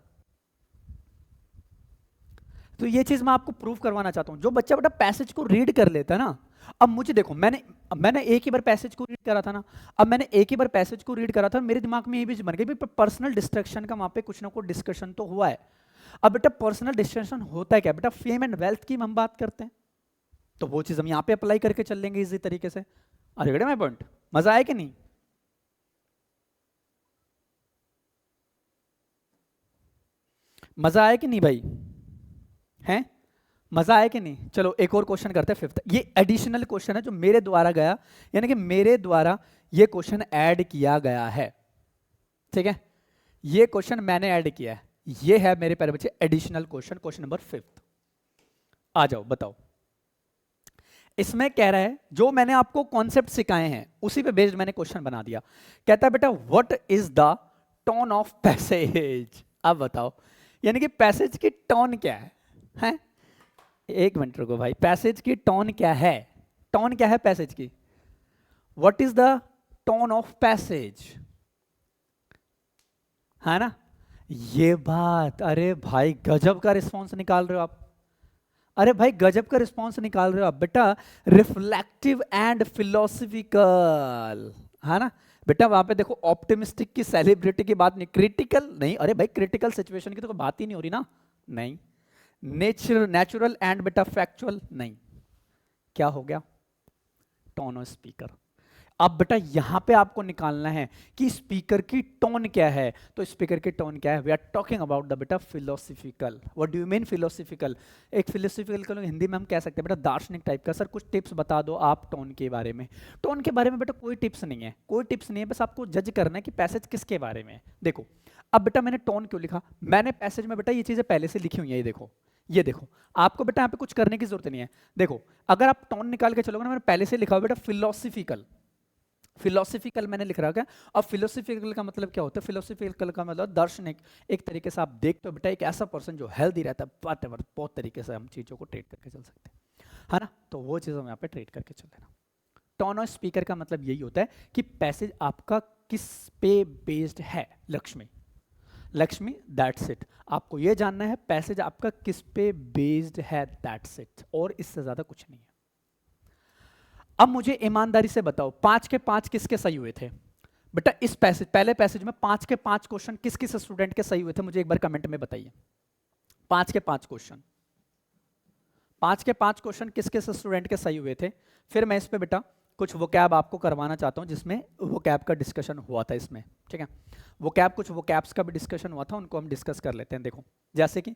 तो ये चीज मैं आपको प्रूव करवाना चाहता हूं। जो बच्चा बेटा पैसेज को रीड कर लेता है ना, अब मुझे देखो मैंने एक ही बार पैसेज को रीड करा था ना, अब मैंने एक ही बार पैसेज को रीड करा था, मेरे दिमाग में ये भी बन गई पर्सनल डिस्ट्रक्शन का वहां पे कुछ ना कुछ डिस्कशन तो हुआ है। अब बेटा पर्सनल डिस्ट्रक्शन होता है क्या बेटा? फेम एंड वेल्थ की हम बात करते हैं, तो वो चीज हम यहाँ पे अप्लाई करके चल लेंगे इसी तरीके से। अरे बेटा मैं पॉइंट, मजा आया कि नहीं? मजा आया कि नहीं भाई? हैं? मजा आया कि नहीं? चलो एक और क्वेश्चन करते हैं, फिफ्थ। ये एडिशनल क्वेश्चन है जो मेरे द्वारा गया, यानी कि मेरे द्वारा ये क्वेश्चन ऐड किया गया है, ठीक है? ये क्वेश्चन मैंने ऐड किया है, ये है मेरे प्यारे बच्चे एडिशनल क्वेश्चन, क्वेश्चन नंबर 5। आ जाओ बताओ। इसमें कह रहा है जो मैंने आपको कॉन्सेप्ट सिखाए हैं उसी पे बेस्ड मैंने क्वेश्चन बना दिया। कहता है बेटा what is the tone of passage? अब बताओ, यानी कि पैसेज की टोन क्या है? हैं? एक मिनट रुको भाई, पैसेज की टोन क्या है? टोन क्या है पैसेज की? What is the tone of passage? है ना ये बात? अरे भाई गजब का रिस्पॉन्स निकाल रहे हो आप, अरे भाई गजब का रिस्पॉन्स निकाल रहे हो आप बेटा। रिफ्लेक्टिव एंड फिलोसफिकल, है ना बेटा? वहां पे देखो ऑप्टिमिस्टिक की, सेलिब्रिटी की बात नहीं, क्रिटिकल नहीं। अरे भाई क्रिटिकल सिचुएशन की तो कोई बात ही नहीं हो रही ना, नहीं। नेचुरल एंड बेटा फैक्चुअल नहीं। क्या हो गया? Tone of speaker. अब बेटा यहां पे आपको निकालना है कि स्पीकर की टोन क्या है। तो स्पीकर की टोन क्या है? We are talking about the बेटा philosophical. What do you mean philosophical? एक फिलोसफिकल हिंदी में हम कह सकते हैं बेटा दार्शनिक टाइप का। सर कुछ टिप्स बता दो आप टोन के बारे में। टोन के बारे में बेटा कोई टिप्स नहीं है, कोई टिप्स नहीं है, बस आपको जज करना है कि पैसेज किसके बारे में है। देखो अब बेटा मैंने टोन क्यों लिखा? मैंने पैसेज में बेटा ये चीजें पहले से लिखी हुई है, ये देखो, ये देखो। आपको बेटा यहाँ पे कुछ करने की जरूरत नहीं है। देखो अगर आप टोन निकाल के चलोगे ना, मैंने पहले से लिखा हुआ बेटा फिलोसफिकल। फिलोसफिकल मैंने लिख रखा है। और फिलोसफिकल का मतलब क्या होता है? फिलोसफिकल का मतलब दार्शनिक। एक तरीके से आप देखते हो बेटा एक ऐसा पर्सन जो हेल्दी रहता है, व्हाटएवर, बहुत तरीके से हम चीज़ों को ट्रीट करके चल सकते हैं, है ना? तो वो चीज़ हम यहाँ पे ट्रीट करके चल लेना। टोन ऑफ स्पीकर का मतलब यही होता है कि पैसेज आपका किस पे बेस्ड है। Lakshmi, Lakshmi that's it. आपको ये जानना है पैसेज आपका किस पे बेस्ड है, दैट्स इट, और इससे ज्यादा कुछ नहीं है। अब मुझे ईमानदारी से बताओ 5 के 5 किसके सही हुए थे बेटा? इस पैसेज, पहले पैसेज में 5 के 5 क्वेश्चन किस किस स्टूडेंट के सही हुए थे? मुझे एक बार कमेंट में बताइए। 5 के 5 क्वेश्चन, 5 के 5 क्वेश्चन किस किस स्टूडेंट के सही हुए थे? फिर मैं इस पे बेटा कुछ वोकैब आपको करवाना चाहता हूं जिसमें वोकैब का डिस्कशन हुआ था इसमें, ठीक है? वोकैब, कुछ वोकैब्स का भी डिस्कशन हुआ था, उनको हम डिस्कस कर लेते हैं। देखो जैसे कि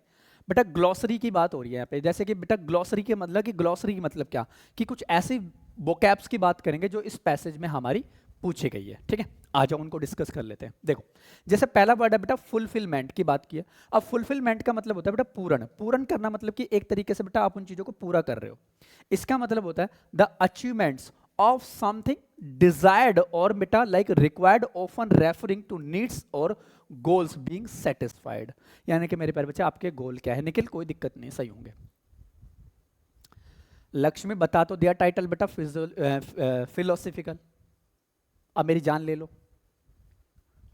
बेटा ग्लॉसरी की बात हो रही है यहाँ पे। जैसे कि बेटा ग्लॉसरी के मतलब, कि ग्लॉसरी की मतलब क्या, कि कुछ ऐसी वोकैब्स की बात करेंगे जो इस पैसेज में हमारी पूछी गई है, ठीक है? आ जाओ उनको डिस्कस कर लेते हैं। देखो जैसे पहला वर्ड है बेटा फुलफिलमेंट की बात की है। अब फुलफिलमेंट का मतलब होता है बेटा पूर्ण। पूर्ण करना मतलब कि एक तरीके से बेटा आप उन चीजों को पूरा कर रहे हो। इसका मतलब होता है the achievements of something desired और बेटा like required often referring to needs और गोल्स बीइंग सेटिस्फाइड। यानी कि मेरे प्यारे बच्चे आपके गोल क्या है, निखिल कोई दिक्कत नहीं, सही होंगे। लक्ष्मी बता तो दिया टाइटल बेटा फिलोसफिकल, अब मेरी जान ले लो,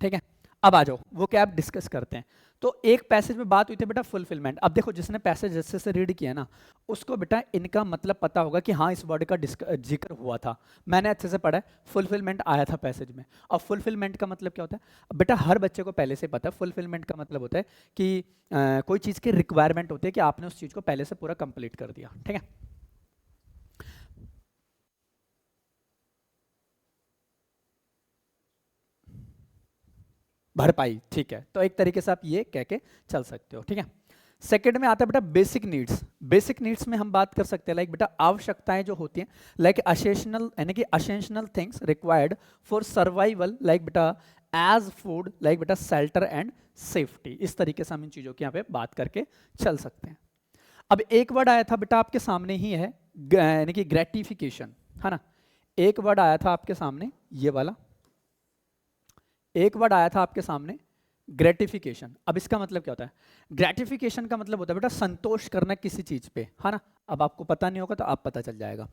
ठीक है। अब आ जाओ वो क्या आप डिस्कस करते हैं। तो एक पैसेज में बात हुई थी बेटा फुलफिलमेंट। अब देखो जिसने पैसेज जैसे से रीड किया ना उसको बेटा इनका मतलब पता होगा कि हाँ इस वर्ड का जिक्र हुआ था, मैंने अच्छे से पढ़ा है, फुलफिलमेंट आया था पैसेज में। अब फुलफिलमेंट का मतलब क्या होता है बेटा, हर बच्चे को पहले से पता है। फुलफिलमेंट का मतलब होता है कि कोई चीज़ की रिक्वायरमेंट होती है कि आपने उस चीज़ को पहले से पूरा कंप्लीट कर दिया, ठीक है। भरपाई, ठीक है। तो एक तरीके से आप ये कह के चल सकते हो, ठीक है। सेकंड में आता है बेटा बेसिक नीड्स। बेसिक नीड्स में हम बात कर सकते हैं लाइक बेटा आवश्यकताएं जो होती हैं, लाइक असेंशनल यानी कि essential things required for survival, like बेटा एज फूड, लाइक बेटा शेल्टर एंड सेफ्टी। इस तरीके से हम इन चीजों की यहाँ पे बात करके चल सकते हैं। अब एक वर्ड आया था बेटा आपके सामने ही है, यानी कि ग्रेटिफिकेशन, है ना। एक वर्ड आया था आपके सामने ये वाला, एक वर्ड आया था आपके सामने ग्रेटिफिकेशन। अब इसका मतलब क्या होता है, ग्रेटिफिकेशन का मतलब होता है बेटा संतोष करना किसी चीज पे, है ना। अब आपको पता नहीं होगा तो आप पता चल जाएगा।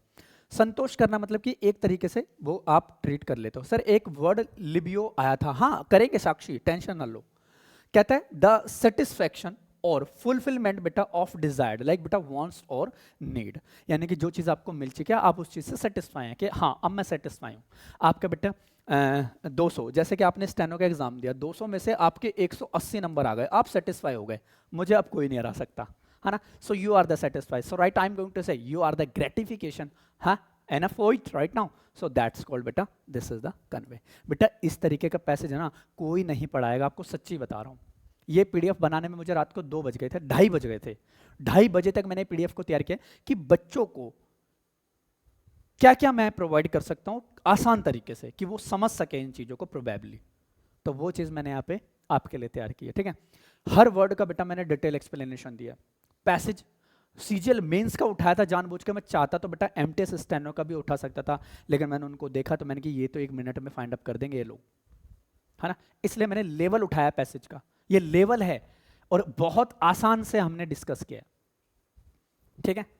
संतोष करना मतलब कि एक तरीके से वो आप ट्रीट कर लेते हो। सर एक वर्ड लिबियो आया था, हाँ करेंगे साक्षी, टेंशन ना लो। कहता है द सेटिस्फैक्शन और फुलफिलमेंट बेटा ऑफ डिजायर्ड, लाइक बेटा वांट्स और नीड, यानी कि जो चीज़ आपको मिल चुकी है आप उस चीज़ से सेटिस्फाई हैं कि हाँ अब मैं सेटिस्फाई हूँ। आपका बेटा 200, जैसे कि आपने स्टेनो का एग्जाम दिया, 200 में से आपके 180 नंबर आ गए, आप सेटिस्फाई हो गए, मुझे अब कोई नहीं हरा सकता, है ना। So you are the satisfy, so right I am going to say you are the gratification, हाँ enough for it right now, so that's called बेटा दिस इज द कन्वे। बेटा इस तरीके का पैसेज है ना कोई नहीं पढ़ाएगा आपको, सच्ची बता रहा हूँ। ये पीडीएफ बनाने में मुझे रात को 2 बज गए थे, 2:30 बज गए थे, 2:30 बजे तक मैंने पीडीएफ को तैयार किया कि बच्चों को क्या क्या मैं प्रोवाइड कर सकता हूँ आसान तरीके से कि वो समझ सके इन चीज़ों को प्रोबेबली। तो वो चीज़ मैंने यहाँ पे आपके लिए तैयार की है, ठीक है। हर वर्ड का बेटा मैंने डिटेल एक्सप्लेनेशन दिया। पैसेज सीजीएल मेंस का उठाया था जानबूझ के, मैं चाहता तो बेटा एमटीएस स्टेनो का भी उठा सकता था, लेकिन मैंने उनको देखा तो मैंने कि ये तो 1 मिनट में फाइंड अप कर देंगे ये लोग, है ना। इसलिए मैंने लेवल उठाया पैसेज का, ये लेवल है और बहुत आसान से हमने डिस्कस किया, ठीक है।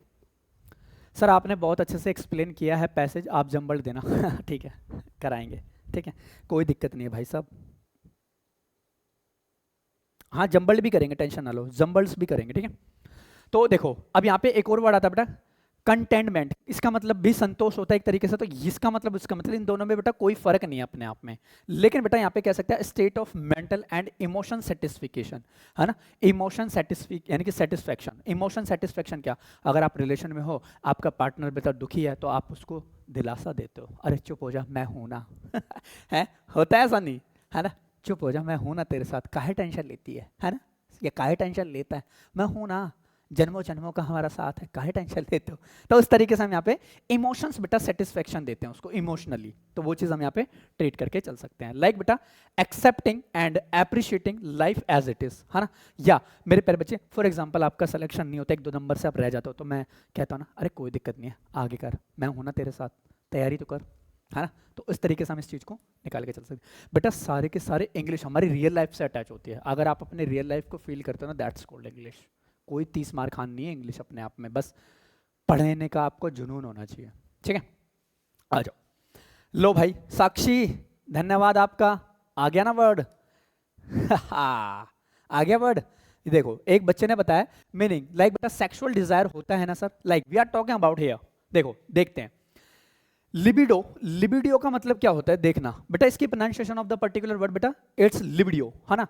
सर आपने बहुत अच्छे से एक्सप्लेन किया है पैसेज, आप जंबल देना ठीक है कराएंगे, ठीक है कोई दिक्कत नहीं है भाई साहब। हाँ जंबल भी करेंगे, टेंशन ना लो, जंबल्स भी करेंगे, ठीक है। तो देखो अब यहाँ पे एक और वर्ड आता है बेटा कंटेनमेंट, इसका मतलब भी संतोष होता है एक तरीके से। तो इसका मतलब उसका मतलब इन दोनों में बेटा कोई फर्क नहीं है अपने आप में, लेकिन बेटा यहाँ पे कह सकते हैं state of mental and emotion satisfaction, है ना। इमोशन सेटिस्फिक यानी कि सेटिस्फैक्शन, इमोशन सेटिस्फैक्शन क्या, अगर आप रिलेशन में हो, आपका पार्टनर बेटा दुखी है तो आप उसको दिलासा देते हो, अरे चुप हो जा मैं हूं ना है, होता है ऐसा नहीं, है ना, चुप हो जा मैं हूं ना तेरे साथ, काहे टेंशन लेती है ना, ये काहे टेंशन लेता है, मैं हूं ना, जन्मों जन्मों का हमारा साथ है, काहे टेंशन लेते हो। तो उस तरीके से हम यहाँ पे इमोशंस बेटा सेटिस्फेक्शन देते हैं उसको इमोशनली, तो वो चीज़ हम यहाँ पे ट्रीट करके चल सकते हैं। लाइक बेटा accepting and appreciating life as it is, है ना। या मेरे प्यारे बच्चे फॉर एग्जांपल आपका सिलेक्शन नहीं होता, 1-2 नंबर से आप रह जाते हो, तो मैं कहता हूँ ना अरे कोई दिक्कत नहीं है आगे कर, मैं हूँ ना तेरे साथ, तैयारी तो कर, है ना। तो इस तरीके से हम इस चीज़ को निकाल के चल सकते हैं। बेटा सारे के सारे इंग्लिश हमारी रियल लाइफ से अटैच होती है, अगर आप अपने रियल लाइफ को फील करते हो ना दैट्स कॉल्ड इंग्लिश। कोई 30 मार खान नहीं है इंग्लिश अपने आप में, बस पढ़ने का आपको जुनून होना चाहिए, ठीक है। आ जाओ, लो भाई साक्षी धन्यवाद आपका, आ गया ना वर्ड आ गया वर्ड। देखो एक बच्चे ने बताया मीनिंग, लाइक बेटा सेक्सुअल डिजायर होता है ना sir, like we are talking about here. देखो देखते हैं लिबिडो, लिबिडियो का मतलब क्या होता है देखना बेटा, इसकी pronunciation of the particular word बेटा इट्स लिबिडियो, है ना।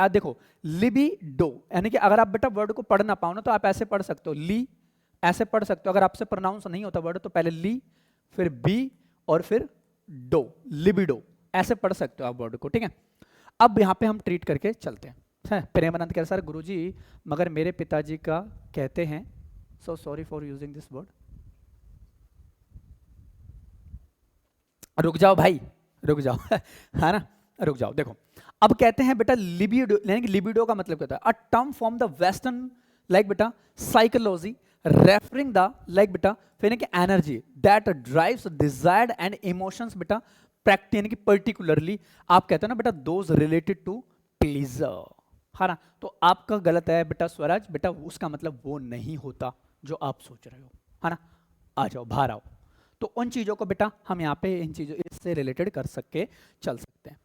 देखो लिबिडो यानी कि अगर आप बेटा वर्ड को पढ़ ना पाओ ना तो आप ऐसे पढ़ सकते हो, ली ऐसे पढ़ सकते हो, अगर आपसे प्रोनाउंस नहीं होता वर्ड तो पहले ली फिर बी और फिर डो, लिबिडो ऐसे पढ़ सकते हो आप वर्ड को, ठीक है। अब यहाँ पे हम ट्रीट करके चलते हैं। प्रेमानंद कह रहे सर गुरुजी मगर मेरे पिताजी का कहते हैं, so sorry for using this word, रुक जाओ भाई रुक जाओ है ना, रुक जाओ। देखो अब कहते हैं बेटा लिबिडो, यानी कि लिबिडो का मतलब क्या होता है, a term from the western like बेटा साइकोलॉजी रेफरिंग द लाइक बेटा फिर यानी कि energy that drives desired and emotions बेटा प्रैक्टिस यानी कि पर्टिकुलरली आप कहते हो ना बेटा दोज रिलेटेड टू प्लीजर, है ना। तो आपका गलत है बेटा स्वराज, बेटा उसका मतलब वो नहीं होता जो आप सोच रहे हो, है ना। आ जाओ बाहर आओ। तो उन चीजों को बेटा हम यहाँ पे इन चीजों इससे रिलेटेड कर सके चल सकते हैं।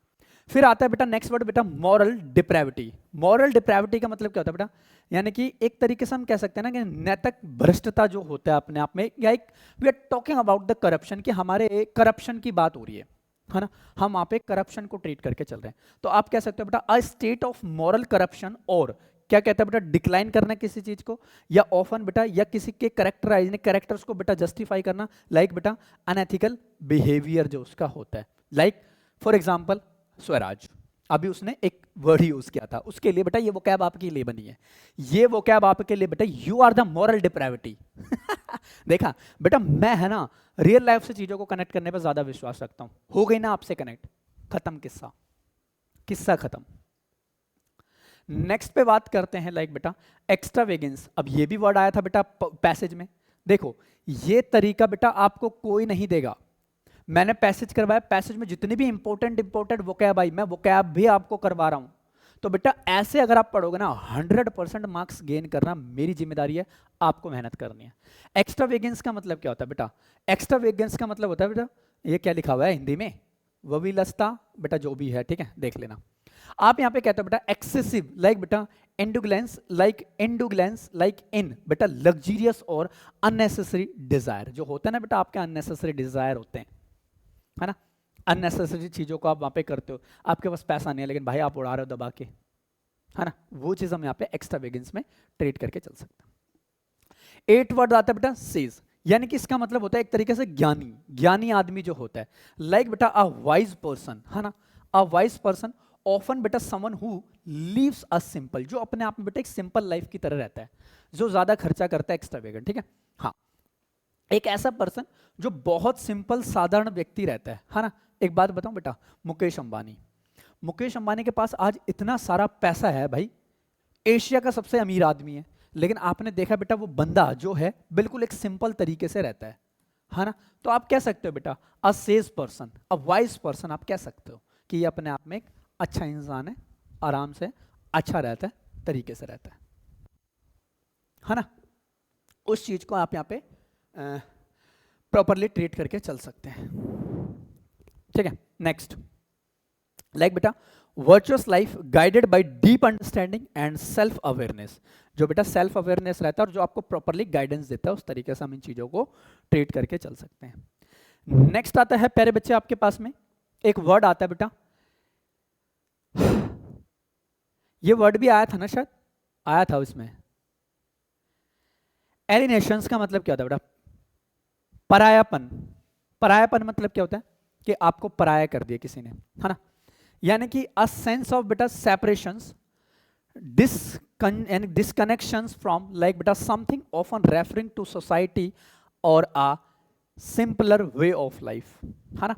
फिर आता है बेटा नेक्स्ट वर्ड बेटा मॉरल डिप्रेविटी। मॉरल डिप्रेविटी का मतलब क्या होता है बेटा, यानी कि एक तरीके से हम कह सकते हैं ना कि नैतिक भ्रष्टता जो होता है अपने आप में, या एक we are talking about the corruption, कि हमारे करप्शन की बात हो रही है ना। हम वहाँ पे करप्शन को ट्रीट करके चल रहे हैं। तो आप कह सकते हो बेटा a state of moral corruption, और क्या कहता है बेटा डिक्लाइन करना किसी चीज को, या ऑफन बेटा या किसी के कैरेक्टर्स को बेटा जस्टिफाई करना, लाइक बेटा अनएथिकल बिहेवियर जो उसका होता है। लाइक फॉर एग्जाम्पल स्वराज, अभी उसने एक वर्ड यूज किया था, उसके लिए बेटा ये वोकैब आपके लिए बनी है, ये वोकैब आपके लिए बेटा you are the moral depravity. देखा बेटा मैं है ना रियल लाइफ से चीजों को कनेक्ट करने पर ज्यादा विश्वास रखता हूं। हो गई ना आपसे कनेक्ट, खत्म किस्सा, किस्सा खत्म। नेक्स्ट पे बात करते हैं लाइक बेटा एक्स्ट्रावेगेंस। अब ये भी वर्ड आया था बेटा पैसेज में। देखो ये तरीका बेटा आपको कोई नहीं देगा। मैंने पैसेज करवाया, पैसेज में जितनी भी इंपॉर्टेंट वोकैब आई, मैं वोकैब भी आपको करवा रहा हूं। तो बेटा ऐसे अगर आप पढ़ोगे ना 100% मार्क्स गेन करना मेरी जिम्मेदारी है, आपको मेहनत करनी है। एक्स्ट्रावेगेंस का मतलब क्या होता है बेटा, एक्स्ट्रावेगेंस का मतलब होता है बेटा, ये क्या लिखा हुआ है हिंदी में, वविलसता बेटा जो भी है, ठीक है देख लेना। आप यहां पे कहते हो बेटा एक्सेसिव, लाइक बेटा इंडुगलेंस, लाइक इन बेटा लग्जरियस और अननेसेसरी डिजायर, जो होता है ना बेटा आपके अननेसेसरी डिजायर होते हैं, है ना। अननेसेसरी चीजों को आप वहां पे करते हो, आपके पास पैसा नहीं है लेकिन भाई आप उड़ा रहे हो दबा के, है ना। वो चीज हम यहाँ पे एक्स्ट्रावेगेंस में ट्रीट करके चल सकते हैं। 8 वर्ड आता है बेटा सेज, यानी कि इसका मतलब होता है एक तरीके से ज्ञानी, ज्ञानी आदमी जो होता है, लाइक बेटा अ वाइज पर्सन, है ना। अ वाइज पर्सन ऑफन बेटा someone who lives a simple, जो अपने आप में बेटा एक सिंपल लाइफ की तरह रहता है, जो ज्यादा खर्चा करता है एक्स्ट्रावेगेंट, ठीक है। हाँ एक ऐसा पर्सन जो बहुत सिंपल साधारण व्यक्ति रहता है ना। एक बात बताऊं बेटा, मुकेश अंबानी, मुकेश अंबानी के पास आज इतना सारा पैसा है भाई, एशिया का सबसे अमीर आदमी है, लेकिन आपने देखा बेटा वो बंदा जो है बिल्कुल एक सिंपल तरीके से रहता है ना। तो आप कह सकते हो बेटा a says person, a wise person, आप कह सकते हो कि ये अपने आप में एक अच्छा इंसान है, आराम से अच्छा रहता है, तरीके से रहता है ना। उस चीज को आप यहाँ पे प्रॉपरली ट्रीट करके चल सकते हैं, ठीक है। नेक्स्ट लाइक बेटा virtuous life guided by deep understanding and self awareness, जो बेटा सेल्फ अवेयरनेस रहता है और जो आपको प्रॉपरली गाइडेंस देता है, उस तरीके से हम इन चीजों को ट्रीट करके चल सकते हैं। नेक्स्ट आता है प्यारे बच्चे आपके पास में एक वर्ड आता है बेटा, ये वर्ड भी आया था ना, शायद आया था उसमें, एलिनेशंस का मतलब क्या होता है बेटा, परायापन। परायापन मतलब क्या होता है कि आपको पराया कर दिया किसी ने, है ना। यानी कि अ सेंस ऑफ बेटा सेपरेशंस, डिसकनेक्शंस फ्रॉम लाइक बेटा something often referring to society और a simpler way of life, है ना।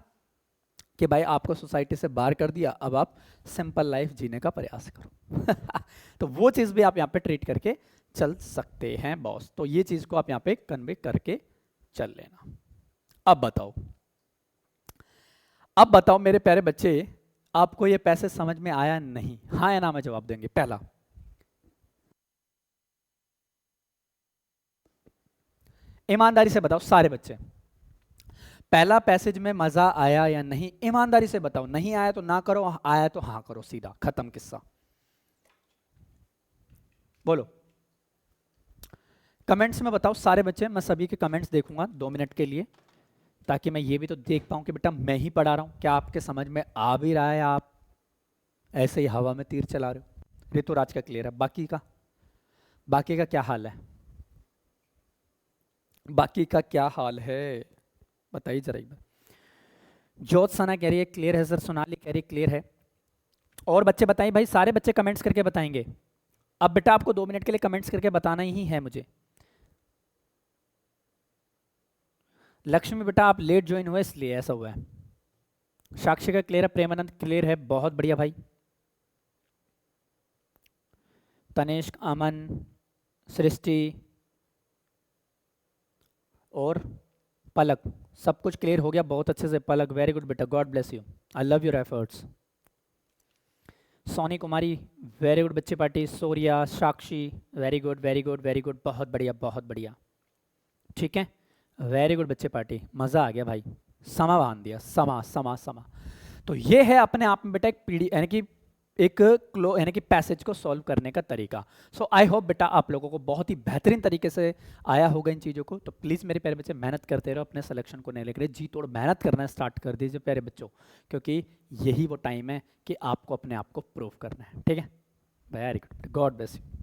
कि भाई आपको सोसाइटी से बाहर कर दिया, अब आप सिंपल लाइफ जीने का प्रयास करो। तो वो चीज भी आप यहाँ पे ट्रीट करके चल सकते हैं बॉस। तो ये चीज को आप यहाँ पे कन्वे करके चल लेना। अब बताओ मेरे प्यारे बच्चे, आपको ये पैसे समझ में आया नहीं, हाँ या ना में जवाब देंगे। पहला ईमानदारी से बताओ सारे बच्चे, पहला पैसेज में मजा आया या नहीं, ईमानदारी से बताओ। नहीं आया तो ना करो, आया तो हाँ करो, सीधा खत्म किस्सा। बोलो कमेंट्स में बताओ सारे बच्चे, मैं सभी के कमेंट्स देखूंगा 2 मिनट के लिए, ताकि मैं ये भी तो देख पाऊं कि बेटा मैं ही पढ़ा रहा हूं, क्या आपके समझ में आ भी रहा है, आप ऐसे ही हवा में तीर चला रहे हो। ऋतुराज का क्लियर है, बाकी का क्या हाल है, बाकी का क्या हाल है बताइए जरा एक बार। जोत सना कह रही है क्लियर है सर, सोनाली कह रही है क्लियर है। और बच्चे बताइए भाई, सारे बच्चे कमेंट्स करके बताएंगे। अब बेटा आपको 2 मिनट के लिए कमेंट्स करके बताना ही है मुझे। लक्ष्मी बेटा आप लेट ज्वाइन हुए इसलिए ऐसा हुआ है। साक्षी का क्लियर है, प्रेमानंद क्लियर है, बहुत बढ़िया भाई। तनिष्क, अमन, सृष्टि, और पलक, सब कुछ क्लियर हो गया बहुत अच्छे से। पलक वेरी गुड बेटा, God bless you, I love your efforts. Soni Kumari very good बच्चे party. Surya, Sakshi very good very good very good, बहुत बढ़िया बहुत बढ़िया, ठीक है, वेरी गुड बच्चे पार्टी, मज़ा आ गया भाई, समा बांध दिया, समा समा समा। तो ये है अपने आप में बेटा एक पीडी यानी कि एक क्लो यानी कि पैसेज को सॉल्व करने का तरीका। सो आई होप बेटा आप लोगों को बहुत ही बेहतरीन तरीके से आया होगा इन चीज़ों को। तो प्लीज़ मेरे प्यारे बच्चे मेहनत करते रहो अपने सिलेक्शन को नहीं लेकर, जी तोड़ मेहनत करना स्टार्ट कर दीजिए प्यारे बच्चों, क्योंकि यही वो टाइम है कि आपको अपने आप को प्रूव करना है, ठीक है। Very good, God bless you.